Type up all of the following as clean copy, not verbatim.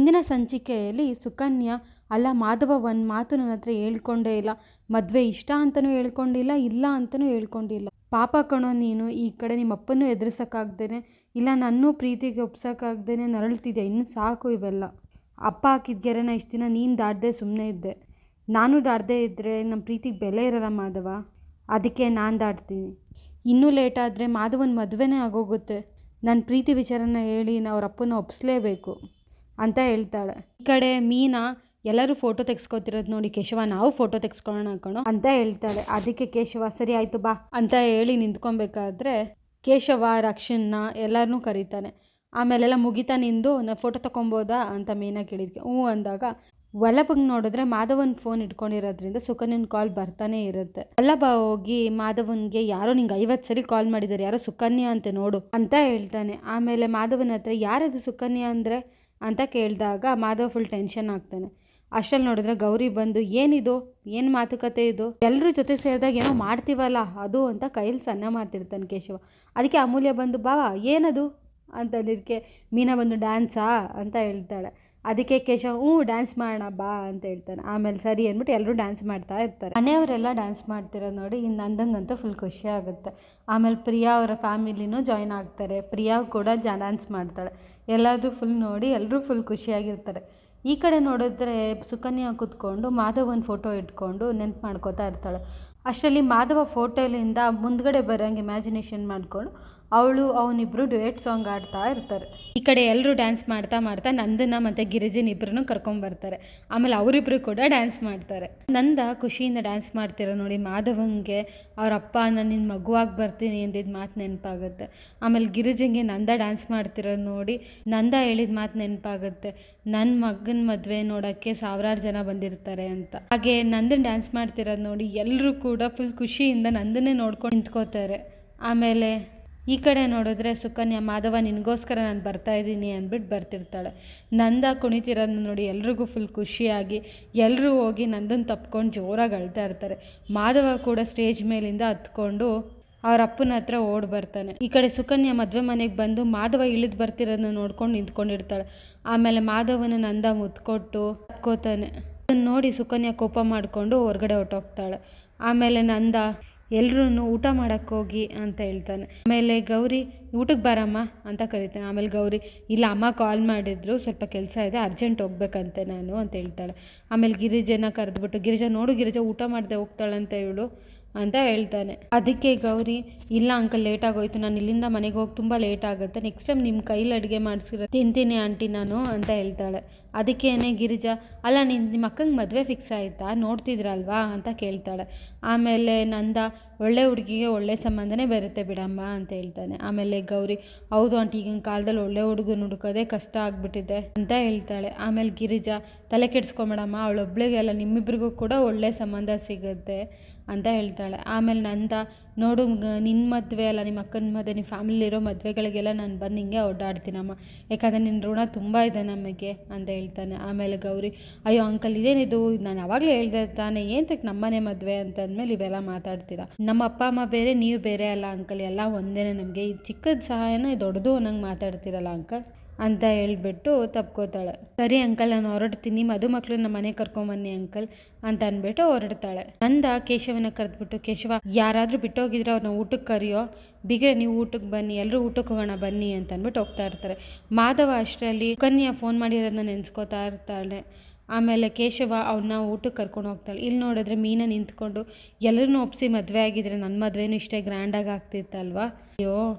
ಇಂದಿನ ಸಂಚಿಕೆಯಲ್ಲಿ ಸುಕನ್ಯಾ, ಅಲ್ಲ ಮಾಧವ ಒಂದು ಮಾತು ನನ್ನ ಹತ್ರ ಹೇಳ್ಕೊಂಡೇ ಇಲ್ಲ, ಮದುವೆ ಇಷ್ಟ ಅಂತಲೂ ಹೇಳ್ಕೊಂಡಿಲ್ಲ, ಇಲ್ಲ ಅಂತಲೂ ಹೇಳ್ಕೊಂಡಿಲ್ಲ. ಪಾಪ ಕಣೋ ನೀನು, ಈ ಕಡೆ ನಿಮ್ಮ ಅಪ್ಪನೂ ಎದುರಿಸೋಕ್ಕಾಗ್ದೇನೆ, ಇಲ್ಲ ನನ್ನೂ ಪ್ರೀತಿಗೆ ಒಪ್ಸೋಕ್ಕಾಗ್ದೇನೆ ನರಳ್ತಿದ್ಯಾ. ಇನ್ನು ಸಾಕು ಇವೆಲ್ಲ. ಅಪ್ಪ ಹಾಕಿದ ಗೆರೆನ ಇಷ್ಟು ದಿನ ನೀನು ದಾಟದೆ ಸುಮ್ಮನೆ ಇದ್ದೆ. ನಾನು ದಾಟದೇ ಇದ್ದರೆ ನಮ್ಮ ಪ್ರೀತಿಗೆ ಬೆಲೆ ಇರಲ್ಲ ಮಾಧವ. ಅದಕ್ಕೆ ನಾನು ದಾಟ್ತೀನಿ. ಇನ್ನೂ ಲೇಟಾದರೆ ಮಾಧವನ ಮದುವೆನೇ ಆಗೋಗುತ್ತೆ. ನನ್ನ ಪ್ರೀತಿ ವಿಚಾರನ ಹೇಳಿ ಅವ್ರ ಅಪ್ಪನ ಒಪ್ಪಿಸ್ಲೇಬೇಕು ಅಂತ ಹೇಳ್ತಾಳೆ. ಈ ಕಡೆ ಮೀನಾ, ಎಲ್ಲರೂ ಫೋಟೋ ತೆಗೆಸ್ಕೊತಿರೋದು ನೋಡಿ ಕೇಶವ, ನಾವು ಫೋಟೋ ತೆಗೆಸ್ಕೊಳ್ಳೋಣ ಕಣೋ ಅಂತ ಹೇಳ್ತಾಳೆ. ಅದಕ್ಕೆ ಕೇಶವ, ಸರಿ ಆಯಿತು ಬಾ ಅಂತ ಹೇಳಿ ನಿಂತ್ಕೊಬೇಕಾದ್ರೆ ಕೇಶವ ರಕ್ಷನ್ನ ಎಲ್ಲರನ್ನೂ ಕರೀತಾನೆ. ಆಮೇಲೆಲ್ಲ ಮುಗಿತಾ ನಿಂದು ಫೋಟೋ ತೊಗೊಬೋದಾ ಅಂತ ಮೀನಾ ಕೇಳಿದ್ಕೆ ಹ್ಞೂ ಅಂದಾಗ, ವಲ್ಲಭಗೆ ನೋಡಿದ್ರೆ ಮಾಧವನ್ ಫೋನ್ ಇಟ್ಕೊಂಡಿರೋದ್ರಿಂದ ಸುಕನ್ಯನ ಕಾಲ್ ಬರ್ತಾನೆ ಇರುತ್ತೆ. ವಲ್ಲಭ ಹೋಗಿ ಮಾಧವನ್ಗೆ, ಯಾರೋ ನಿಂಗೆ 50 ಸರಿ ಕಾಲ್ ಮಾಡಿದ್ದಾರೆ, ಯಾರೋ ಸುಕನ್ಯಾ ಅಂತೆ ನೋಡು ಅಂತ ಹೇಳ್ತಾನೆ. ಆಮೇಲೆ ಮಾಧವನ ಹತ್ರ ಯಾರದು ಸುಕನ್ಯಾ ಅಂದರೆ ಅಂತ ಕೇಳಿದಾಗ ಮಾಧವ್ ಫುಲ್ ಟೆನ್ಷನ್ ಆಗ್ತಾನೆ. ಅಷ್ಟರಲ್ಲಿ ನೋಡಿದ್ರೆ ಗೌರಿ ಬಂದು, ಏನಿದು, ಏನು ಮಾತುಕತೆ ಇದು, ಎಲ್ಲರೂ ಜೊತೆ ಸೇರಿದಾಗ ಏನೋ ಮಾಡ್ತೀವಲ್ಲ ಅದು ಅಂತ ಕೈಯಲ್ಲಿ ಸಣ್ಣ ಮಾಡ್ತಿರ್ತಾನೆ ಕೇಶವ. ಅದಕ್ಕೆ ಅಮೂಲ್ಯ ಬಂದು, ಬಾವಾ ಏನದು ಅಂತಂದಿದ್ದಕ್ಕೆ ಮೀನಾ ಬಂದು, ಡ್ಯಾನ್ಸಾ ಅಂತ ಹೇಳ್ತಾಳೆ. ಅದಕ್ಕೆ ಕೇಶವ, ಹ್ಞೂ ಡ್ಯಾನ್ಸ್ ಮಾಡೋಣ ಬಾ ಅಂತ ಹೇಳ್ತಾನೆ. ಆಮೇಲೆ ಸರಿ ಅಂದ್ಬಿಟ್ಟು ಎಲ್ಲರೂ ಡ್ಯಾನ್ಸ್ ಮಾಡ್ತಾ ಇರ್ತಾರೆ. ಮನೆಯವರೆಲ್ಲ ಡ್ಯಾನ್ಸ್ ಮಾಡ್ತಿರೋದು ನೋಡಿ ಇನ್ನು ನಂದಂಗಂತೂ ಫುಲ್ ಖುಷಿ ಆಗುತ್ತೆ. ಆಮೇಲೆ ಪ್ರಿಯಾ ಅವರ ಫ್ಯಾಮಿಲಿನೂ ಜಾಯ್ನ್ ಆಗ್ತಾರೆ. ಪ್ರಿಯಾ ಕೂಡ ಡ್ಯಾನ್ಸ್ ಮಾಡ್ತಾಳೆ. ಎಲ್ಲದೂ ಫುಲ್ ನೋಡಿ ಎಲ್ಲರೂ ಫುಲ್ ಖುಷಿಯಾಗಿರ್ತಾರೆ. ಈ ಕಡೆ ನೋಡಿದ್ರೆ ಸುಕನ್ಯಾ ಕೂತ್ಕೊಂಡು ಮಾಧವನ ಫೋಟೋ ಇಟ್ಕೊಂಡು ನೆನ್ಪು ಮಾಡ್ಕೋತಾ ಇರ್ತಾಳೆ. ಅಷ್ಟರಲ್ಲಿ ಮಾಧವ ಫೋಟೋಲಿಂದ ಮುಂದ್ಗಡೆ ಬರೋಂಗೆ ಇಮ್ಯಾಜಿನೇಷನ್ ಮಾಡಿಕೊಂಡು ಅವನಿಬ್ರು ಡ್ಯುಯೆಟ್ ಸಾಂಗ್ ಆಡ್ತಾ ಇರ್ತಾರೆ. ಈ ಕಡೆ ಎಲ್ಲರೂ ಡ್ಯಾನ್ಸ್ ಮಾಡ್ತಾ ಮಾಡ್ತಾ ನಂದನ ಮತ್ತು ಗಿರಿಜನ್ ಇಬ್ಬರನ್ನು ಕರ್ಕೊಂಬರ್ತಾರೆ. ಆಮೇಲೆ ಅವರಿಬ್ರು ಕೂಡ ಡ್ಯಾನ್ಸ್ ಮಾಡ್ತಾರೆ. ನಂದ ಖುಷಿಯಿಂದ ಡ್ಯಾನ್ಸ್ ಮಾಡ್ತಿರೋ ನೋಡಿ ಮಾಧವಂಗೆ ಅವ್ರ ಅಪ್ಪ, ನಾನು ನಿನ್ನ ಮಗುವಾಗಿ ಬರ್ತೀನಿ ಅಂದಿದ್ದು ಮಾತು ನೆನಪಾಗುತ್ತೆ. ಆಮೇಲೆ ಗಿರಿಜಂಗೆ ನಂದ ಡ್ಯಾನ್ಸ್ ಮಾಡ್ತಿರೋದು ನೋಡಿ ನಂದ ಹೇಳಿದ ಮಾತು ನೆನಪಾಗುತ್ತೆ, ನನ್ನ ಮಗನ ಮದುವೆ ನೋಡೋಕ್ಕೆ ಸಾವಿರಾರು ಜನ ಬಂದಿರ್ತಾರೆ ಅಂತ. ಹಾಗೆ ನಂದನ್ ಡ್ಯಾನ್ಸ್ ಮಾಡ್ತಿರೋದು ನೋಡಿ ಎಲ್ಲರೂ ಕೂಡ ಫುಲ್ ಖುಷಿಯಿಂದ ನಂದನ್ನೇ ನೋಡ್ಕೊಂಡು ನಿಂತ್ಕೋತಾರೆ. ಆಮೇಲೆ ಈ ಕಡೆ ನೋಡಿದ್ರೆ ಸುಕನ್ಯಾ, ಮಾಧವ ನಿನಗೋಸ್ಕರ ನಾನು ಬರ್ತಾಯಿದ್ದೀನಿ ಅಂದ್ಬಿಟ್ಟು ಬರ್ತಿರ್ತಾಳೆ. ನಂದ ಕುಣಿತಿರೋದನ್ನ ನೋಡಿ ಎಲ್ರಿಗೂ ಫುಲ್ ಖುಷಿಯಾಗಿ ಎಲ್ಲರೂ ಹೋಗಿ ನಂದನ್ ತಪ್ಕೊಂಡು ಜೋರಾಗಿ ಅಳ್ತಾ ಇರ್ತಾರೆ. ಮಾಧವ ಕೂಡ ಸ್ಟೇಜ್ ಮೇಲಿಂದ ಹತ್ಕೊಂಡು ಅವ್ರ ಅಪ್ಪನ ಹತ್ರ ಓಡಿ ಬರ್ತಾನೆ. ಈ ಕಡೆ ಸುಕನ್ಯಾ ಮದುವೆ ಮನೆಗೆ ಬಂದು ಮಾಧವ ಇಳಿದು ಬರ್ತಿರೋದನ್ನ ನೋಡ್ಕೊಂಡು ನಿಂತ್ಕೊಂಡಿರ್ತಾಳೆ. ಆಮೇಲೆ ಮಾಧವನ ನಂದ ಮುತ್ಕೊಟ್ಟು ಹತ್ಕೋತಾನೆ. ಅದನ್ನು ನೋಡಿ ಸುಕನ್ಯಾ ಕೋಪ ಮಾಡಿಕೊಂಡು ಹೊರಗಡೆ ಹೊರಟೋಗ್ತಾಳೆ. ಆಮೇಲೆ ನಂದ, ಎಲ್ಲರೂ ಊಟ ಮಾಡೋಕ್ಕೆ ಹೋಗಿ ಅಂತ ಹೇಳ್ತಾನೆ. ಆಮೇಲೆ ಗೌರಿ, ಊಟಕ್ಕೆ ಬರಮ್ಮ ಅಂತ ಕರೀತಾನೆ. ಆಮೇಲೆ ಗೌರಿ, ಇಲ್ಲ ಅಮ್ಮ ಕಾಲ್ ಮಾಡಿದ್ರು, ಸ್ವಲ್ಪ ಕೆಲಸ ಇದೆ, ಅರ್ಜೆಂಟ್ ಹೋಗ್ಬೇಕಂತೆ ನಾನು ಅಂತ ಹೇಳ್ತಾಳೆ. ಆಮೇಲೆ ಗಿರಿಜನ ಕರೆದ್ಬಿಟ್ಟು, ಗಿರಿಜಾ ನೋಡು, ಗಿರಿಜಾ ಊಟ ಮಾಡದೆ ಹೋಗ್ತಾಳಂತೆ ಇವಳು ಅಂತ ಹೇಳ್ತಾನೆ. ಅದಕ್ಕೆ ಗೌರಿ, ಇಲ್ಲ ಅಂಕಲ್ ಲೇಟ್ ಆಗೋಯ್ತು, ನಾನು ಇಲ್ಲಿಂದ ಮನೆಗೆ ಹೋಗಿ ತುಂಬ ಲೇಟ್ ಆಗುತ್ತೆ, ನೆಕ್ಸ್ಟ್ ಟೈಮ್ ನಿಮ್ಮ ಕೈಲಿ ಅಡುಗೆ ಮಾಡಿಸಿರೋ ತಿಂತೀನಿ ಆಂಟಿ ನಾನು ಅಂತ ಹೇಳ್ತಾಳೆ. ಅದಕ್ಕೇನೆ ಗಿರಿಜಾ, ಅಲ್ಲ ನಿಮ್ಮ ಅಕ್ಕಂಗೆ ಮದುವೆ ಫಿಕ್ಸ್ ಆಯಿತಾ, ನೋಡ್ತಿದ್ರಲ್ವಾ ಅಂತ ಕೇಳ್ತಾಳೆ. ಆಮೇಲೆ ನಂದ, ಒಳ್ಳೆ ಹುಡುಗಿಗೆ ಒಳ್ಳೆ ಸಂಬಂಧನೇ ಬರುತ್ತೆ ಬಿಡಮ್ಮ ಅಂತ ಹೇಳ್ತಾನೆ. ಆಮೇಲೆ ಗೌರಿ, ಹೌದು ಆಂಟಿ, ಈಗಿನ ಕಾಲದಲ್ಲಿ ಒಳ್ಳೆ ಹುಡುಗನ ಹುಡುಕೋದೇ ಕಷ್ಟ ಆಗಿಬಿಟ್ಟಿದೆ ಅಂತ ಹೇಳ್ತಾಳೆ. ಆಮೇಲೆ ಗಿರಿಜಾ, ತಲೆ ಕೆಡಿಸ್ಕೊಂಬೇಡಮ್ಮ, ಅವಳೊಬ್ಳಿಗೆಲ್ಲ ನಿಮ್ಮಿಬ್ರಿಗೂ ಕೂಡ ಒಳ್ಳೆ ಸಂಬಂಧ ಸಿಗುತ್ತೆ ಅಂತ ಹೇಳ್ತಾಳೆ. ಆಮೇಲೆ ನಂದ, ನೋಡು ನಿನ್ನ ಮದುವೆ ಅಲ್ಲ, ನಿಮ್ಮ ಅಕ್ಕನ ಮದುವೆ, ನಿಮ್ಮ ಫ್ಯಾಮಿಲಿರೋ ಮದುವೆಗಳಿಗೆಲ್ಲ ನಾನು ಬಂದು ಹಿಂಗೆ ಓಡಾಡ್ತೀನಮ್ಮ, ಯಾಕಂದರೆ ನಿನ್ನ ಋಣ ತುಂಬ ಇದೆ ನಮಗೆ ಅಂತ ಹೇಳ್ತಾನೆ. ಆಮೇಲೆ ಗೌರಿ, ಅಯ್ಯೋ ಅಂಕಲ್ ಇದೇನಿದು, ನಾನು ಆವಾಗಲೇ ಹೇಳ್ದೆ ತಾನೇ, ಏನಕ್ಕೆ ನಮ್ಮನೆ ಮದುವೆ ಅಂತಂದಮೇಲೆ ಇವೆಲ್ಲ ಮಾತಾಡ್ತೀರಾ, ನಮ್ಮ ಅಪ್ಪ ಅಮ್ಮ ಬೇರೆ ನೀವು ಬೇರೆ ಅಲ್ಲ ಅಂಕಲ್, ಎಲ್ಲ ಒಂದೇ ನಮಗೆ, ಈ ಚಿಕ್ಕದ ಸಹಾಯನ ದೊಡ್ಡದು ಅನ್ನಂಗೆ ಮಾತಾಡ್ತೀರಲ್ಲ ಅಂಕಲ್ ಅಂತ ಹೇಳ್ಬಿಟ್ಟು ತಪ್ಕೋತಾಳೆ. ಸರಿ ಅಂಕಲ್ ನಾನು ಹೊರಡ್ತೀನಿ, ಮದುಮಕ್ಳು ನಮ್ಮ ಮನೆಗೆ ಕರ್ಕೊಂಬನ್ನಿ ಅಂಕಲ್ ಅಂತ ಅಂದ್ಬಿಟ್ಟು ಹೊರಡ್ತಾಳೆ. ನಂದ ಕೇಶವನ ಕರೆದ್ಬಿಟ್ಟು, ಕೇಶವ ಯಾರಾದರೂ ಬಿಟ್ಟೋಗಿದ್ರೆ ಅವ್ರನ್ನ ಊಟಕ್ಕೆ ಕರಿಯೋ, ಬಿಗ್ರೆ ನೀವು ಊಟಕ್ಕೆ ಬನ್ನಿ, ಎಲ್ಲರೂ ಊಟಕ್ಕೆ ಹೋಗೋಣ ಬನ್ನಿ ಅಂತ ಅಂದ್ಬಿಟ್ಟು ಹೋಗ್ತಾ ಇರ್ತಾರೆ. ಮಾಧವ ಅಷ್ಟರಲ್ಲಿ ಸುಕನ್ಯಾ ಫೋನ್ ಮಾಡಿರೋದನ್ನ ನೆನೆಸ್ಕೋತಾ ಇರ್ತಾಳೆ. ಆಮೇಲೆ ಕೇಶವ ಅವನ್ನ ಊಟಕ್ಕೆ ಕರ್ಕೊಂಡು ಹೋಗ್ತಾಳೆ. ಇಲ್ಲಿ ನೋಡಿದ್ರೆ ಮೀನಾ ನಿಂತ್ಕೊಂಡು, ಎಲ್ಲರನ್ನೂ ಒಪ್ಪಿಸಿ ಮದುವೆ ಆಗಿದ್ರೆ ನನ್ನ ಮದುವೆನೂ ಇಷ್ಟೇ ಗ್ರ್ಯಾಂಡಾಗಿ ಆಗ್ತಿತ್ತಲ್ವಾ, ಅಯ್ಯೋ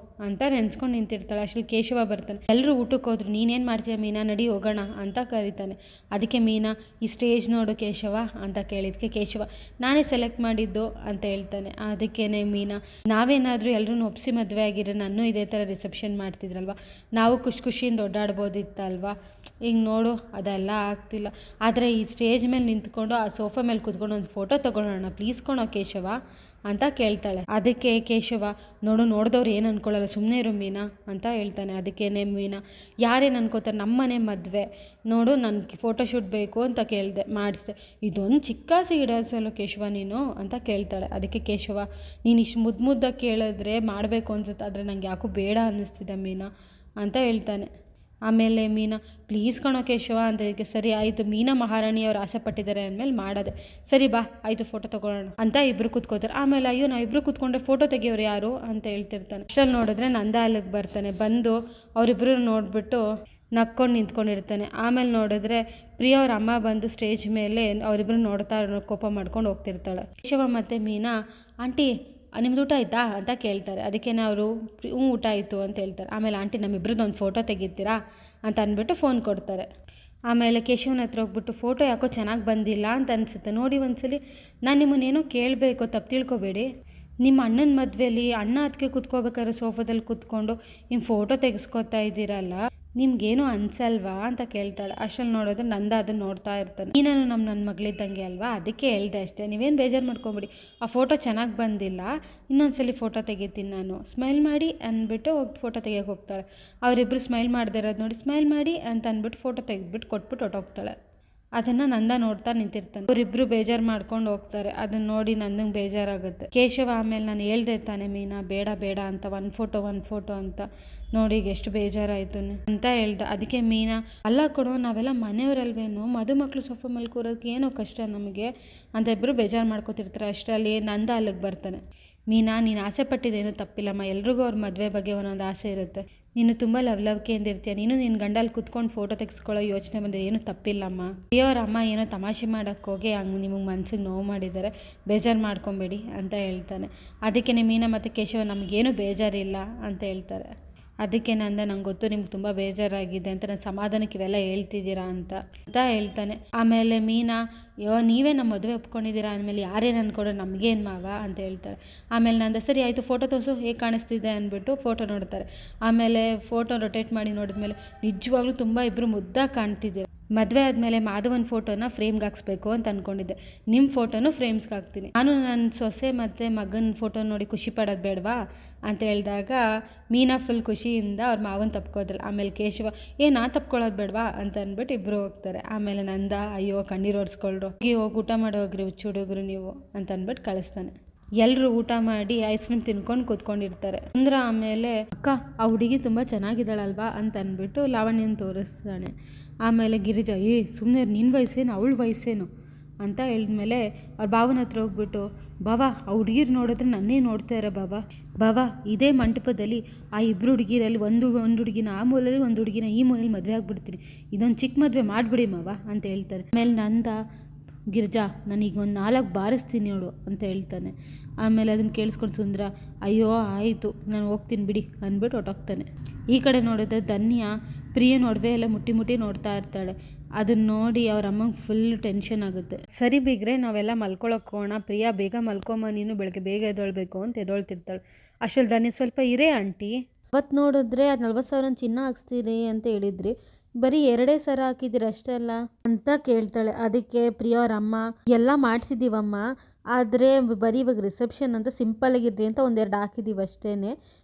ಅಂತ ನೆನೆಸ್ಕೊಂಡು ನಿಂತಿರ್ತಾಳೆ. ಅಷ್ಟರಲ್ಲಿ ಕೇಶವ ಬರ್ತಾನೆ. ಎಲ್ಲರೂ ಊಟಕ್ಕೆ ಹೋದ್ರು, ನೀನೇನು ಮಾಡ್ತೀಯ ಮೀನಾ, ನಡಿ ಹೋಗೋಣ ಅಂತ ಕರೀತಾನೆ. ಅದಕ್ಕೆ ಮೀನಾ, ಈ ಸ್ಟೇಜ್ ನೋಡು ಕೇಶವ ಅಂತ ಕೇಳಿದ್ಕೆ ಕೇಶವ, ನಾನೇ ಸೆಲೆಕ್ಟ್ ಮಾಡಿದ್ದು ಅಂತ ಹೇಳ್ತಾನೆ. ಅದಕ್ಕೇನೆ ಮೀನಾ, ನಾವೇನಾದರೂ ಎಲ್ಲರೂ ಒಪ್ಪಿಸಿ ಮದುವೆ ಆಗಿದ್ರೆ ನಾನು ಇದೇ ಥರ ರಿಸೆಪ್ಷನ್ ಮಾಡ್ತಿದ್ರಲ್ವ, ನಾವು ಖುಷಿಯಿಂದ ಓಡಾಡ್ಬೋದಿತ್ತಲ್ವ, ಈಗ ನೋಡು ಅದೆಲ್ಲ ಆಗ್ತಿಲ್ಲ, ಆದರೆ ಈ ಸ್ಟೇಜ್ ಮೇಲೆ ನಿಂತ್ಕೊಂಡು ಆ ಸೋಫಾ ಮೇಲೆ ಕೂತ್ಕೊಂಡು ಒಂದು ಫೋಟೋ ತೊಗೊಳ್ಳೋಣ ಪ್ಲೀಸ್ ಕೊಣೋ ಕೇಶವ ಅಂತ ಕೇಳ್ತಾಳೆ. ಅದಕ್ಕೆ ಕೇಶವ, ನೋಡಿದವ್ರು ಏನು ಅಂದ್ಕೊಳ್ಳಲ್ಲ, ಸುಮ್ಮನೆ ಇರು ಮೀನಾ ಅಂತ ಹೇಳ್ತಾನೆ. ಅದಕ್ಕೇನೆ ಮೀನಾ, ಯಾರೇನು ಅನ್ಕೋತಾರೆ, ನಮ್ಮನೆ ಮದುವೆ ನೋಡು, ನನಗೆ ಫೋಟೋಶೂಟ್ ಬೇಕು ಅಂತ ಕೇಳಿದೆ, ಮಾಡಿಸ್ದೆ, ಇದೊಂದು ಚಿಕ್ಕ ಸಿಗಿಡಸಲು ಕೇಶವ ನೀನು ಅಂತ ಕೇಳ್ತಾಳೆ. ಅದಕ್ಕೆ ಕೇಶವ, ನೀನು ಇಷ್ಟು ಮುದ್ದಾಗಿ ಕೇಳಿದ್ರೆ ಮಾಡಬೇಕು ಅನ್ಸುತ್ತೆ, ಆದರೆ ನಂಗೆ ಯಾಕೋ ಬೇಡ ಅನ್ನಿಸ್ತಿದೆ ಮೀನಾ ಅಂತ ಹೇಳ್ತಾನೆ. ಆಮೇಲೆ ಮೀನಾ ಪ್ಲೀಸ್ ಕಣೋ ಕೇಶವ ಅಂತ ಇದಕ್ಕೆ ಸರಿ ಆಯಿತು ಮೀನಾ ಮಹಾರಾಣಿಯವ್ರು ಆಸೆ ಪಟ್ಟಿದ್ದಾರೆ ಅಂದಮೇಲೆ ಮಾಡೋದೆ ಸರಿ ಬಾ ಆಯಿತು ಫೋಟೋ ತೊಗೊಳ್ಳೋಣ ಅಂತ ಇಬ್ಬರು ಕೂತ್ಕೋತಾರೆ. ಆಮೇಲೆ ಅಯ್ಯೋ ನಾವಿಬ್ಬರು ಕೂತ್ಕೊಂಡ್ರೆ ಫೋಟೋ ತೆಗಿಯೋರು ಯಾರು ಅಂತ ಹೇಳ್ತಿರ್ತಾನೆ. ಅಷ್ಟರಲ್ಲಿ ನೋಡಿದ್ರೆ ನಂದ ಅಲ್ಲಿಗೆ ಬರ್ತಾನೆ. ಬಂದು ಅವರಿಬ್ಬರು ನೋಡಿಬಿಟ್ಟು ನಕ್ಕೊಂಡು ನಿಂತ್ಕೊಂಡಿರ್ತಾನೆ. ಆಮೇಲೆ ನೋಡಿದ್ರೆ ಪ್ರಿಯ ಅವ್ರ ಅಮ್ಮ ಬಂದು ಸ್ಟೇಜ್ ಮೇಲೆ ಅವರಿಬ್ಬರು ನೋಡ್ತಾ ಕೋಪ ಮಾಡ್ಕೊಂಡು ಹೋಗ್ತಿರ್ತಾಳೆ. ಕೇಶವ ಮತ್ತು ಮೀನಾ ಆಂಟಿ ನಿಮ್ದು ಊಟ ಆಯಿತಾ ಅಂತ ಕೇಳ್ತಾರೆ. ಅದಕ್ಕೆ ಅವರು ಊಟ ಆಯಿತು ಅಂತ ಹೇಳ್ತಾರೆ. ಆಮೇಲೆ ಆಂಟಿ ನಮ್ಮಿಬ್ರದ್ದು ಒಂದು ಫೋಟೋ ತೆಗಿತೀರಾ ಅಂತ ಅಂದ್ಬಿಟ್ಟು ಫೋನ್ ಕೊಡ್ತಾರೆ. ಆಮೇಲೆ ಕೇಶವನ ಹತ್ರ ಹೋಗ್ಬಿಟ್ಟು ಫೋಟೋ ಯಾಕೋ ಚೆನ್ನಾಗಿ ಬಂದಿಲ್ಲ ಅಂತ ಅನಿಸುತ್ತೆ ನೋಡಿ ಒಂದ್ಸಲಿ. ನಾನು ನಿಮ್ಮನ್ನೇನೋ ಕೇಳಬೇಕು, ತಪ್ಪು ತಿಳ್ಕೊಬೇಡಿ. ನಿಮ್ಮ ಅಣ್ಣನ ಮದುವೆಯಲ್ಲಿ ಅಣ್ಣ ಅದಕ್ಕೆ ಕೂತ್ಕೋಬೇಕಾದ್ರೆ ಸೋಫಾದಲ್ಲಿ ಕೂತ್ಕೊಂಡು ನಿಮ್ಮ ಫೋಟೋ ತೆಗೆಸ್ಕೊತಾ ಇದ್ದೀರಲ್ಲ, ನಿಮ್ಗೇನು ಅನ್ಸಲ್ವಾ ಅಂತ ಕೇಳ್ತಾಳೆ. ಅಷ್ಟರಲ್ಲಿ ನೋಡಿದ್ರೆ ನಂದ ಅದನ್ನು ನೋಡ್ತಾ ಇರ್ತಾನೆ. ನೀನು ನನ್ನ ಮಗಳಿದ್ದಂಗೆ ಅಲ್ವಾ, ಅದಕ್ಕೆ ಹೇಳ್ದೆ ಅಷ್ಟೇ, ನೀವೇನು ಬೇಜಾರು ಮಾಡ್ಕೊಬೇಡಿ. ಆ ಫೋಟೋ ಚೆನ್ನಾಗಿ ಬಂದಿಲ್ಲ, ಇನ್ನೊಂದ್ಸಲಿ ಫೋಟೋ ತೆಗಿತೀನಿ ನಾನು, ಸ್ಮೈಲ್ ಮಾಡಿ ಅಂದ್ಬಿಟ್ಟು ಹೋಗಿ ಫೋಟೋ ತೆಗಿಯೋಕೆ ಹೋಗ್ತಾಳೆ. ಅವರಿಬ್ಬರು ಸ್ಮೈಲ್ ಮಾಡದೇ ಇರೋದು ನೋಡಿ ಸ್ಮೈಲ್ ಮಾಡಿ ಅಂತ ಅಂದ್ಬಿಟ್ಟು ಫೋಟೋ ತೆಗೆದ್ಬಿಟ್ಟು ಕೊಟ್ಬಿಟ್ಟು ಹೊಟ್ಟೋಗ್ತಾಳೆ. ಅದನ್ನು ನಂದ ನೋಡ್ತಾ ನಿಂತಿರ್ತಾನೆ. ಅವರಿಬ್ಬರು ಬೇಜಾರು ಮಾಡ್ಕೊಂಡು ಹೋಗ್ತಾರೆ. ಅದನ್ನ ನೋಡಿ ನಂದಂಗೆ ಬೇಜಾರಾಗುತ್ತೆ. ಕೇಶವ ಆಮೇಲೆ ನಾನು ಹೇಳ್ದೆ ತಾನೆ ಮೀನಾ ಬೇಡ ಬೇಡ ಅಂತ ಒಂದು ಫೋಟೋ ಅಂತ, ನೋಡಿ ಈಗ ಎಷ್ಟು ಬೇಜಾರಾಯಿತು ಅಂತ ಹೇಳ್ದೆ. ಅದಕ್ಕೆ ಮೀನಾ ಅಲ್ಲ ಕೊಡೋ ನಾವೆಲ್ಲ ಮನೆಯವರಲ್ವೇನೋ, ಮದುಮಕ್ಕಳು ಸೋಫಾ ಮೇಲೆ ಕೂರೋದಕ್ಕೆ ಏನೋ ಕಷ್ಟ ನಮಗೆ ಅಂತ ಇಬ್ಬರು ಬೇಜಾರು ಮಾಡ್ಕೋತಿರ್ತಾರೆ. ಅಷ್ಟರಲ್ಲಿ ನಂದ ಅಲ್ಲಿಗೆ ಬರ್ತಾನೆ. ಮೀನಾ ನೀನು ಆಸೆ ಪಟ್ಟಿದ್ದೇನೂ ತಪ್ಪಿಲ್ಲಮ್ಮ, ಎಲ್ರಿಗೂ ಅವ್ರ ಮದುವೆ ಬಗ್ಗೆ ಒಂದೊಂದು ಆಸೆ ಇರುತ್ತೆ. ನೀನು ತುಂಬ ಲವ್ಲವಿಕೆಯಿಂದ ಇರ್ತೀಯ, ನೀನು ನಿನ್ನ ಗಂಡಲ್ಲಿ ಕುತ್ಕೊಂಡು ಫೋಟೋ ತೆಗೆಸ್ಕೊಳ್ಳೋ ಯೋಚನೆ ಬಂದರೆ ಏನೂ ತಪ್ಪಿಲ್ಲಮ್ಮ. ಪ್ರಿಯವ್ರ ಅಮ್ಮ ಏನೋ ತಮಾಷೆ ಮಾಡೋಕ್ಕೆ ಹೋಗಿ ಹಂಗೆ ನಿಮಗೆ ಮನ್ಸಿಗೆ ನೋವು ಮಾಡಿದ್ದಾರೆ, ಬೇಜಾರು ಮಾಡ್ಕೊಬೇಡಿ ಅಂತ ಹೇಳ್ತಾನೆ. ಅದಕ್ಕೆ ಮೀನಾ ಮತ್ತು ಕೇಶವ ನಮಗೇನು ಬೇಜಾರಿಲ್ಲ ಅಂತ ಹೇಳ್ತಾರೆ. ಅದಕ್ಕೆ ನಂಗೆ ಗೊತ್ತು ನಿಮ್ಗೆ ತುಂಬ ಬೇಜಾರಾಗಿದೆ ಅಂತ, ನಾನು ಸಮಾಧಾನಕ್ಕೆ ಇವೆಲ್ಲ ಹೇಳ್ತಿದ್ದೀರಾ ಅಂತ ಹೇಳ್ತಾನೆ. ಆಮೇಲೆ ಮೀನಾ ನೀವೇ ನಮ್ಮ ಮದುವೆ ಒಪ್ಕೊಂಡಿದ್ದೀರಾ ಅಂದಮೇಲೆ ಯಾರೇನು ಅಂದ್ಕೊಂಡ್ರೆ ನಮಗೇನು ಮಾವ ಅಂತ ಹೇಳ್ತಾಳೆ. ಆಮೇಲೆ ನಂದು ಸರಿ ಆಯಿತು ಫೋಟೋ ತೋರಿಸು ಹೇಗೆ ಕಾಣಿಸ್ತಿದೆ ಅಂದ್ಬಿಟ್ಟು ಫೋಟೋ ನೋಡ್ತಾರೆ. ಆಮೇಲೆ ಫೋಟೋ ರೊಟೇಟ್ ಮಾಡಿ ನೋಡಿದ್ಮೇಲೆ ನಿಜವಾಗ್ಲೂ ತುಂಬ ಇಬ್ಬರು ಮುದ್ದಾಗಿ ಕಾಣ್ತಿದ್ದೀರ. ಮದುವೆ ಆದಮೇಲೆ ಮಾಧವನ ಫೋಟೋನ ಫ್ರೇಮ್ಗೆ ಹಾಕ್ಸ್ಬೇಕು ಅಂತ ಅಂದ್ಕೊಂಡಿದ್ದೆ, ನಿಮ್ಮ ಫೋಟೋನು ಫ್ರೇಮ್ಸ್ಗೆ ಹಾಕ್ತೀನಿ. ನಾನು ನನ್ನ ಸೊಸೆ ಮತ್ತು ಮಗನ ಫೋಟೋ ನೋಡಿ ಖುಷಿ ಪಡೋದು ಬೇಡವಾ ಅಂತ ಹೇಳಿದಾಗ ಮೀನಾ ಫುಲ್ ಖುಷಿಯಿಂದ ಅವ್ರ ಮಾವನ ತಪ್ಕೋದ್ರಲ್ಲ. ಆಮೇಲೆ ಕೇಶವ ನಾ ತಪ್ಕೊಳ್ಳೋದು ಬೇಡವಾ ಅಂತ ಅಂದ್ಬಿಟ್ಟು ಇಬ್ಬರು ಹೋಗ್ತಾರೆ. ಆಮೇಲೆ ನಂದ ಅಯ್ಯೋ ಕಣ್ಣೀರು ಓಡಿಸ್ಕೊಳ್ರು, ಹೋಗಿ ಊಟ ಮಾಡೋಗ್ರಿ ಹುಚ್ಚು ಹುಡುಗರು ನೀವು ಅಂತ ಅಂದ್ಬಿಟ್ಟು ಕಳಿಸ್ತಾನೆ. ಎಲ್ಲರೂ ಊಟ ಮಾಡಿ ಐಸ್ ಕ್ರೀಮ್ ತಿನ್ಕೊಂಡು ಕೂತ್ಕೊಂಡಿರ್ತಾರೆ. ಅಂದ್ರೆ ಆಮೇಲೆ ಅಕ್ಕ ಆ ಹುಡುಗಿ ತುಂಬ ಚೆನ್ನಾಗಿದ್ದಾಳಲ್ವಾ ಅಂತ ಅಂದ್ಬಿಟ್ಟು ಲಾವಣ್ಯನ ತೋರಿಸ್ತಾನೆ. ಆಮೇಲೆ ಗಿರಿಜಾ ಸುಮ್ಮನೆ ನಿನ್ನ ವಯಸ್ಸೇನು ಅವಳ ವಯಸ್ಸೇನು ಅಂತ ಹೇಳಿದ್ಮೇಲೆ ಅವ್ರ ಭಾವನ ಹತ್ರ ಹೋಗ್ಬಿಟ್ಟು ಬಾವಾ ಆ ಹುಡುಗಿರು ನೋಡಿದ್ರೆ ನನ್ನೇ ನೋಡ್ತಾ ಇರೋ ಬಾವಾ ಇದೇ ಮಂಟಪದಲ್ಲಿ ಆ ಇಬ್ಬರು ಹುಡುಗಿರಲ್ಲಿ ಒಂದು ಹುಡುಗಿನ ಆ ಮೂಲೆಯಲ್ಲಿ ಒಂದು ಹುಡುಗಿನ ಈ ಮೂಲೆಯಲ್ಲಿ ಮದುವೆ ಆಗಿಬಿಡ್ತೀನಿ, ಇದೊಂದು ಚಿಕ್ಕ ಮದುವೆ ಮಾಡಿಬಿಡಿ ಮಾವ ಅಂತ ಹೇಳ್ತಾರೆ. ಆಮೇಲೆ ನಂದ ಗಿರ್ಜಾ ನನಗೆ ಒಂದು 4 ಬಾರಿಸ್ತೀನಿ ನೋಡು ಅಂತ ಹೇಳ್ತಾನೆ. ಆಮೇಲೆ ಅದನ್ನು ಕೇಳಿಸ್ಕೊಂಡು ಸುಂದರ ಅಯ್ಯೋ ಆಯಿತು ನಾನು ಹೋಗ್ತೀನಿ ಬಿಡಿ ಅಂದ್ಬಿಟ್ಟು ಹೊಟ್ಟೋಗ್ತಾನೆ. ಈ ಕಡೆ ನೋಡಿದ್ರೆ ಧನ್ಯ ಪ್ರಿಯನ ಒಡವೆ ಎಲ್ಲ ಮುಟ್ಟಿ ನೋಡ್ತಾ ಇರ್ತಾಳೆ. ಅದನ್ನ ನೋಡಿ ಅವ್ರ ಅಮ್ಮಂಗೆ ಫುಲ್ ಟೆನ್ಷನ್ ಆಗುತ್ತೆ. ಸರಿ ಬಿಗ್ರೆ ನಾವೆಲ್ಲ ಮಲ್ಕೊಳಕ್ಕೆ ಹೋಗೋಣ, ಪ್ರಿಯಾ ಬೇಗ ಮಲ್ಕೊಮ್ಮ, ನೀನು ಬೆಳಗ್ಗೆ ಬೇಗ ಎದ್ದೊಳ್ಬೇಕು ಅಂತ ಎದ್ದೊಳ್ತಿರ್ತಾಳೆ. ಅಷ್ಟರಲ್ಲಿ ಧನ್ಯ ಸ್ವಲ್ಪ ಇರೇ ಆಂಟಿ, ಅವತ್ತು ನೋಡಿದ್ರೆ ಅದು 40,000 ಚಿನ್ನ ಹಾಕ್ಸ್ತೀರಿ ಅಂತ ಹೇಳಿದ್ರಿ, ಬರೀ 2 ಸರ ಹಾಕಿದ್ದೀರಿ ಅಷ್ಟೇ ಅಲ್ಲ ಅಂತ ಕೇಳ್ತಾಳೆ. ಅದಕ್ಕೆ ಪ್ರಿಯಾ ಅವ್ರ ಅಮ್ಮ ಎಲ್ಲ ಮಾಡಿಸಿದ್ದೀವಮ್ಮ, ಆದರೆ ಬರೀ ಇವಾಗ ರಿಸೆಪ್ಷನ್ ಅಂತ ಸಿಂಪಲ್ ಆಗಿರ್ಲಿ ಅಂತ 1-2 ಹಾಕಿದ್ದೀವಿ ಅಷ್ಟೇ,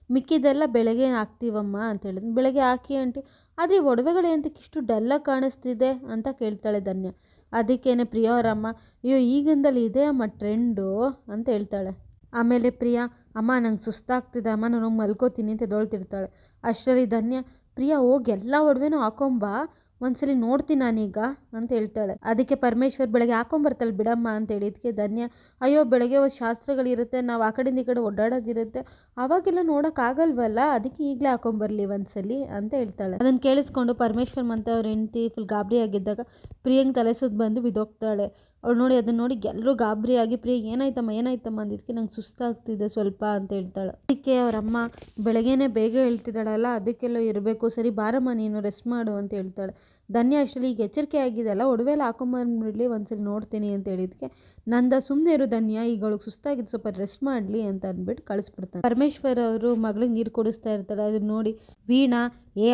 ಮಿಕ್ಕಿದೆಲ್ಲ ಬೆಳಗ್ಗೆ ಹಾಕ್ತೀವಮ್ಮ ಅಂತ ಹೇಳಿದ್ರು. ಬೆಳಗ್ಗೆ ಹಾಕಿ ಆಂಟಿ, ಆದರೆ ಈ ಒಡವೆಗಳು ಎಂತಕ್ಕೆ ಇಷ್ಟು ಡಲ್ಲಾಗಿ ಕಾಣಿಸ್ತಿದೆ ಅಂತ ಕೇಳ್ತಾಳೆ ಧನ್ಯ. ಅದಕ್ಕೇನೆ ಪ್ರಿಯಾ ಅವ್ರ ಅಮ್ಮ ಅಯ್ಯೋ ಈಗಿಂದಲ್ಲಿ ಇದೆ ಅಮ್ಮ ಟ್ರೆಂಡು ಅಂತ ಹೇಳ್ತಾಳೆ. ಆಮೇಲೆ ಪ್ರಿಯಾ ಅಮ್ಮ ನಂಗೆ ಸುಸ್ತಾಗ್ತಿದೆ ಅಮ್ಮ ನಾನು ಹೋಗಿ ಮಲ್ಕೋತೀನಿ ಅಂತ ಎದ್ದೊಳ್ತಿರ್ತಾಳೆ. ಅಷ್ಟರಲ್ಲಿ ಧನ್ಯ ಪ್ರಿಯಾ ಹೋಗಿ ಎಲ್ಲ ಒಡವೆನೂ ಹಾಕೊಂಬಾ, ಒಂದ್ಸಲಿ ನೋಡ್ತೀನಿ ನಾನೀಗ ಅಂತ ಹೇಳ್ತಾಳೆ. ಅದಕ್ಕೆ ಪರಮೇಶ್ವರ್ ಬೆಳಗ್ಗೆ ಹಾಕೊಂಬರ್ತಾಳೆ ಬಿಡಮ್ಮ ಅಂತ ಹೇಳಿದಕ್ಕೆ ಧನ್ಯ ಅಯ್ಯೋ ಬೆಳಗ್ಗೆ ಶಾಸ್ತ್ರಗಳಿರುತ್ತೆ, ನಾವು ಆ ಕಡೆಯಿಂದ ಈ ಕಡೆ ಓಡಾಡೋದಿರುತ್ತೆ, ಅವಾಗೆಲ್ಲ ನೋಡೋಕ್ಕಾಗಲ್ವಲ್ಲ, ಅದಕ್ಕೆ ಈಗಲೇ ಹಾಕೊಂಬರ್ಲಿ ಒಂದ್ಸಲಿ ಅಂತ ಹೇಳ್ತಾಳೆ. ಅದನ್ನು ಕೇಳಿಸ್ಕೊಂಡು ಪರಮೇಶ್ವರ್ ಮತ್ತು ಅವ್ರ ಹೆಂಡತಿ ಫುಲ್ ಗಾಬರಿ ಆಗಿದ್ದಾಗ ಪ್ರಿಯಂಗೆ ತಲೆ ಸುತ್ತ ಬಂದು ಬಿದ್ದೋಗ್ತಾಳೆ. ಅವಳು ನೋಡಿ ಅದನ್ನ ನೋಡಿ ಎಲ್ಲರೂ ಗಾಬರಿಯಾಗಿ ಪ್ರಿಯ ಏನಾಯ್ತಮ್ಮ ಅಂದಿದ್ದಕ್ಕೆ ನಂಗೆ ಸುಸ್ತಾಗ್ತಿದೆ ಸ್ವಲ್ಪ ಅಂತ ಹೇಳ್ತಾಳೆ. ಅದಕ್ಕೆ ಅವರಮ್ಮ ಬೆಳಗ್ಗೆನೇ ಬೇಗ ಹೇಳ್ತಿದ್ದಾಳಲ್ಲ ಅದಕ್ಕೆಲ್ಲೋ ಇರಬೇಕು, ಸರಿ ಬಾರಮ್ಮ ನೀನು ರೆಸ್ಟ್ ಮಾಡು ಅಂತ ಹೇಳ್ತಾಳೆ. ಧನ್ಯ ಅಷ್ಟರಲ್ಲಿ ಈಗ ಎಚ್ಚರಿಕೆ ಆಗಿದೆಯಲ್ಲ ಒಡವೆಲ್ಲ ಹಾಕೊಂಬಂದ್ಬಿಡ್ಲಿ ಒಂದ್ಸಲಿ ನೋಡ್ತೀನಿ ಅಂತ ಹೇಳಿದಕ್ಕೆ ನಂದ ಸುಮ್ಮನೆ ಇರು ಧನ್ಯ, ಈಗ ಅವಳಿಗೆ ಸುಸ್ತಾಗಿದ್ದು ಸ್ವಲ್ಪ ರೆಸ್ಟ್ ಮಾಡಲಿ ಅಂತ ಅಂದ್ಬಿಟ್ಟು ಕಳಿಸ್ಬಿಡ್ತಾನೆ. ಪರಮೇಶ್ವರ್ ಅವರು ಮಗಳಿಗೆ ನೀರು ಕೊಡಿಸ್ತಾ ಇರ್ತಾಳೆ. ಅದನ್ನ ನೋಡಿ ವೀಣಾ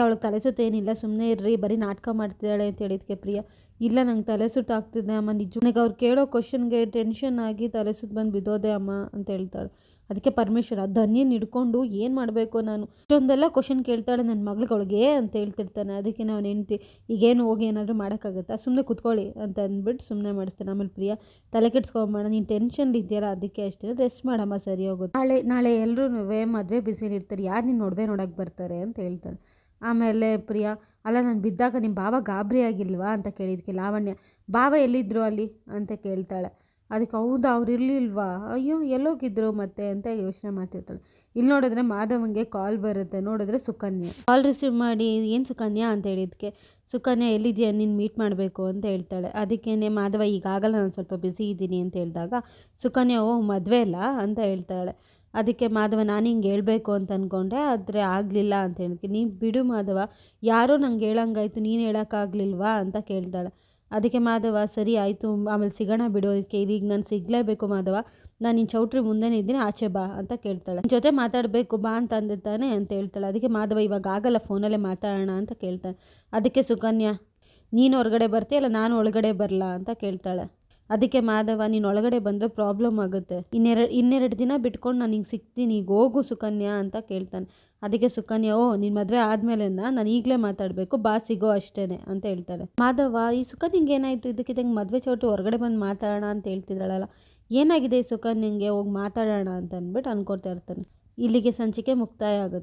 ಅವಳಿಗೆ ತಲೆ ಸುತ್ತೇನಿಲ್ಲ ಸುಮ್ಮನೆ ಇರ್ರಿ, ಬರೀ ನಾಟಕ ಮಾಡ್ತಿದ್ದಾಳೆ ಅಂತ ಹೇಳಿದಕ್ಕೆ ಪ್ರಿಯಾ ಇಲ್ಲ ನಂಗೆ ತಲೆ ಸುತ್ತಾಗ್ತಿದೆ ಅಮ್ಮ, ನಿಜ ಅವ್ರು ಕೇಳೋ ಕ್ವಶನ್ಗೆ ಟೆನ್ಷನ್ ಆಗಿ ತಲೆ ಸುತ್ತ ಬಂದು ಬಿದ್ದೋದೆ ಅಮ್ಮ ಅಂತ ಹೇಳ್ತಾಳೆ. ಅದಕ್ಕೆ ಪರಮೇಶ್ವರ ಧನ್ಯನ ಹಿಡ್ಕೊಂಡು ಏನು ಮಾಡಬೇಕು ನಾನು, ಇಷ್ಟೊಂದೆಲ್ಲ ಕ್ವಶನ್ ಕೇಳ್ತಾಳೆ ನನ್ನ ಮಗಳಿಗೆ ಅವಳಿಗೆ ಅಂತ ಹೇಳ್ತಿರ್ತಾನೆ. ಅದಕ್ಕೆ ನಾವು ಹೆಂಡ್ತಿ ಈಗೇನು ಹೋಗಿ ಏನಾದರೂ ಮಾಡೋಕ್ಕಾಗತ್ತಾ, ಸುಮ್ಮನೆ ಕುತ್ಕೊಳ್ಳಿ ಅಂತ ಅಂದ್ಬಿಟ್ಟು ಸುಮ್ಮನೆ ಮಾಡಿಸ್ತಾನೆ. ಆಮೇಲೆ ಪ್ರಿಯಾ ತಲೆ ಕೆಡ್ಸ್ಕೊಂಬೇಡ, ನೀನು ಟೆನ್ಷನ್ ಇದೆಯಲ್ಲ ಅದಕ್ಕೆ ಅಷ್ಟೇ, ರೆಸ್ಟ್ ಮಾಡಮ್ಮ ಸರಿ ಹೋಗುತ್ತೆ, ನಾಳೆ ಎಲ್ಲರೂ ಮದುವೆ ಬಿಸಿಲಿರ್ತಾರೆ, ಯಾರು ನೀನು ಒಡವೆ ನೋಡೋಕ್ಕೆ ಬರ್ತಾರೆ ಅಂತ ಹೇಳ್ತಾಳೆ. ಆಮೇಲೆ ಪ್ರಿಯಾ, ಅಲ್ಲ ನಾನು ಬಿದ್ದಾಗ ನಿಮ್ಮ ಬಾವ ಗಾಬರಿ ಆಗಿಲ್ವಾ ಅಂತ ಕೇಳಿದಕ್ಕೆ ಲಾವಣ್ಯ, ಬಾವ ಎಲ್ಲಿದ್ದರು ಅಲ್ಲಿ ಅಂತ ಕೇಳ್ತಾಳೆ. ಅದಕ್ಕೆ ಹೌದಾ ಅವ್ರು ಇರಲಿಲ್ವಾ, ಅಯ್ಯೋ ಎಲ್ಲೋಗಿದ್ರು ಮತ್ತೆ ಅಂತ ಯೋಚನೆ ಮಾಡ್ತಿರ್ತಾಳೆ. ಇಲ್ಲಿ ನೋಡಿದ್ರೆ ಮಾಧವಂಗೆ ಕಾಲ್ ಬರುತ್ತೆ, ನೋಡಿದ್ರೆ ಸುಕನ್ಯಾ ಕಾಲ್ ರಿಸೀವ್ ಮಾಡಿ ಏನು ಸುಕನ್ಯಾ ಅಂತ ಹೇಳಿದಕ್ಕೆ, ಸುಕನ್ಯಾ ಎಲ್ಲಿದೆಯಾ ನೀನು ಮೀಟ್ ಮಾಡಬೇಕು ಅಂತ ಹೇಳ್ತಾಳೆ. ಅದಕ್ಕೇನೆ ಮಾಧವ ಈಗಾಗಲೇ ನಾನು ಸ್ವಲ್ಪ ಬ್ಯುಸಿ ಇದ್ದೀನಿ ಅಂತ ಹೇಳಿದಾಗ ಸುಕನ್ಯಾ ಓ ಮದುವೆ ಇಲ್ಲ ಅಂತ ಹೇಳ್ತಾಳೆ. ಅದಕ್ಕೆ ಮಾಧವ ನಾನು ಹಿಂಗೆ ಹೇಳಬೇಕು ಅಂತ ಅಂದ್ಕೊಂಡೆ ಆದರೆ ಆಗಲಿಲ್ಲ ಅಂತ ಹೇಳಿದ್ಕೆ, ನೀನು ಬಿಡು ಮಾಧವ, ಯಾರೋ ನಂಗೆ ಹೇಳಂಗಾಯ್ತು ನೀನು ಹೇಳೋಕ್ಕಾಗಲಿಲ್ವಾ ಅಂತ ಕೇಳ್ತಾಳೆ. ಅದಕ್ಕೆ ಮಾಧವ ಸರಿ ಆಯಿತು ಆಮೇಲೆ ಸಿಗೋಣ ಬಿಡು, ಅದಕ್ಕೆ ಈಗ ನಾನು ಸಿಗಲೇಬೇಕು ಮಾಧವ, ನಾನು ನಿನ್ನ ಚೌಟ್ರಿ ಮುಂದೆನೇ ಇದ್ದೀನಿ ಆಚೆ ಬಾ ಅಂತ ಕೇಳ್ತಾಳೆ. ನಿನ್ನ ಜೊತೆ ಮಾತಾಡಬೇಕು ಬಾ ಅಂತ ಅಂದಿದ್ದಾನೆ ಅಂತ ಹೇಳ್ತಾಳೆ. ಅದಕ್ಕೆ ಮಾಧವ ಇವಾಗ ಆಗಲ್ಲ ಫೋನಲ್ಲೇ ಮಾತಾಡೋಣ ಅಂತ ಕೇಳ್ತಾನೆ. ಅದಕ್ಕೆ ಸುಕನ್ಯಾ ನೀನು ಹೊರಗಡೆ ಬರ್ತೀಯಲ್ಲ ನಾನು ಒಳಗಡೆ ಬರಲಾ ಅಂತ ಕೇಳ್ತಾಳೆ. ಅದಕ್ಕೆ ಮಾಧವ ನೀನು ಒಳಗಡೆ ಬಂದರೆ ಪ್ರಾಬ್ಲಮ್ ಆಗುತ್ತೆ, ಇನ್ನೆರಡು ದಿನ ಬಿಟ್ಕೊಂಡು ನಾನು ಹಿಂಗೆ ಸಿಗ್ತೀನಿ, ಈಗ ಹೋಗು ಸುಕನ್ಯಾ ಅಂತ ಕೇಳ್ತಾನೆ. ಅದಕ್ಕೆ ಸುಕನ್ಯಾ ಓ ನಿನ್ನ ಮದುವೆ ಆದಮೇಲೆನ ನಾನು ಈಗಲೇ ಮಾತಾಡಬೇಕು ಬಾ ಸಿಗೋ ಅಷ್ಟೇ ಅಂತ ಹೇಳ್ತಾಳೆ. ಮಾಧವ ಈ ಸುಕನ್ಯಂಗೆ ಏನಾಯಿತು ಇದಕ್ಕಿದ್ದಂಗೆ ಮದುವೆ ಚೌಟ್ರಿ ಹೊರಗಡೆ ಬಂದು ಮಾತಾಡೋಣ ಅಂತ ಹೇಳ್ತಿದ್ದಾಳಲ್ಲ, ಏನಾಗಿದೆ ಈ ಸುಕನ್ಯಂಗೆ ಹೋಗಿ ಮಾತಾಡೋಣ ಅಂತ ಅಂದ್ಬಿಟ್ಟು ಅನ್ಕೊಳ್ತಾ ಇರ್ತಾನೆ. ಇಲ್ಲಿಗೆ ಸಂಚಿಕೆ ಮುಕ್ತಾಯ ಆಗುತ್ತೆ.